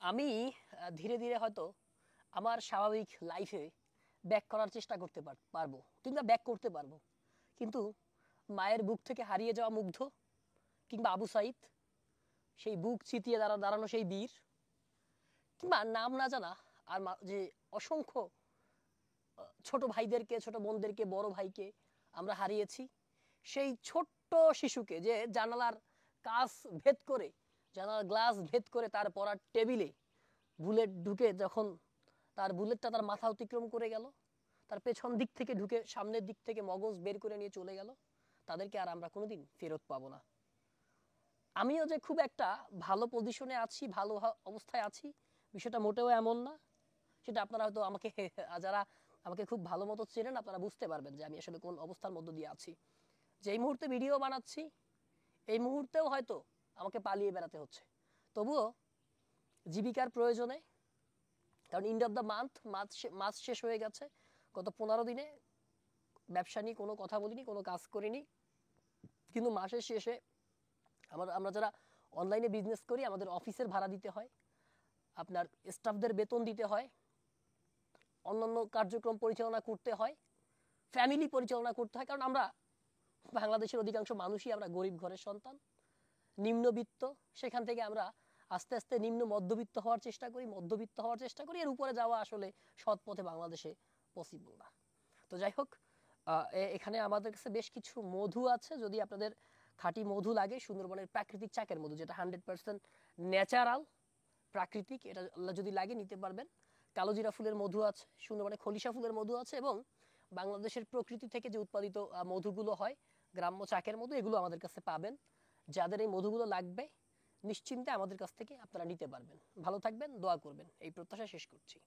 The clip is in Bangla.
আমি ধীরে ধীরে হয়তো আমার স্বাভাবিক লাইফে ব্যাক করার চেষ্টা করতে পারবো কিংবা ব্যাক করতে পারবো, কিন্তু মায়ের বুক থেকে হারিয়ে যাওয়া মুগ্ধ কিংবা আবু সাইদ, সেই বুক চিতিয়ে দাঁড়ানো সেই বীর, কিংবা নাম না জানা আর যে অসংখ্য ছোট ভাইদেরকে, ছোট বোনদেরকে, বড় ভাইকে আমরা হারিয়েছি। সেই ছোট্ট শিশুকে যে জানালার কাঁচ ভেদ করে, জানালার গ্লাস ভেদ করে তার পড়ার টেবিলে বুলেট ঢুকে, যখন তার বুলেটটা তার মাথা অতিক্রম করে গেল, তার পেছন দিক থেকে ঢুকে সামনের দিক থেকে মগজ বের করে নিয়ে চলে গেল, তাদেরকে আর আমরা কোনোদিন ফেরত পাবো না। আমিও যে খুব একটা ভালো পজিশনে আছি, ভালো অবস্থায় আছি, বিষয়টা মোটেও এমন না। সেটা আপনারা হয়তো আমাকে যারা আমাকে খুব ভালো মতো চেনেন, আপনারা বুঝতে পারবেন যে আমি আসলে কোন অবস্থার মধ্য দিয়ে আছি। যে এই মুহূর্তে ভিডিও বানাচ্ছি, এই মুহূর্তেও হয়তো আমাকে পালিয়ে বেড়াতে হচ্ছে, তবুও জীবিকার প্রয়োজনে, কারণ এন্ড অফ দ্য মাস শেষ হয়ে গেছে। গত 15 দিনে ব্যবসা নিয়ে কোনো কথা বলিনি, কোনো কাজ করিনি, কিন্তু মাসের শেষে আমরা যারা অনলাইনে বিজনেস করি, আমাদের অফিসের ভাড়া দিতে হয়, আপনার স্টাফদের বেতন দিতে হয়, অন্যান্য কার্যক্রম পরিচালনা করতে হয়, ফ্যামিলি পরিচালনা করতে হয়। কারণ আমরা বাংলাদেশের অধিকাংশ মানুষই আমরা গরিব ঘরের সন্তান, নিম্নবিত্ত। সেখান থেকে আমরা আস্তে আস্তে নিম্ন মধ্যবিত্ত হওয়ার চেষ্টা করি, মধ্যবিত্ত হওয়ার চেষ্টা করি, এর উপরে যাওয়া আসলে সৎ পথে বাংলাদেশে পসিবল না। তো যাই হোক, এখানে আমাদের কাছে বেশ কিছু মধু আছে। যদি আপনাদের খাঁটি মধু লাগে, সুন্দরবনের প্রাকৃতিক চাকের মধু, যেটা 100% ন্যাচারাল, প্রাকৃতিক, এটা যদি লাগে নিতে পারবেন। কালোজিরা ফুলের মধু আছে, সুন্দরবনে খলিশা ফুলের মধু আছে, এবং বাংলাদেশের প্রকৃতি থেকে যে উৎপাদিত মধুগুলো হয়, গ্রাম্য চাকের মধু, এগুলো আমাদের কাছে পাবেন। যাদের এই মধুগুলো লাগবে, নিশ্চিন্তে আমাদের কাছ থেকে আপনারা নিতে পারবেন। ভালো থাকবেন, দোয়া করবেন, এই প্রত্যাশা শেষ করছি।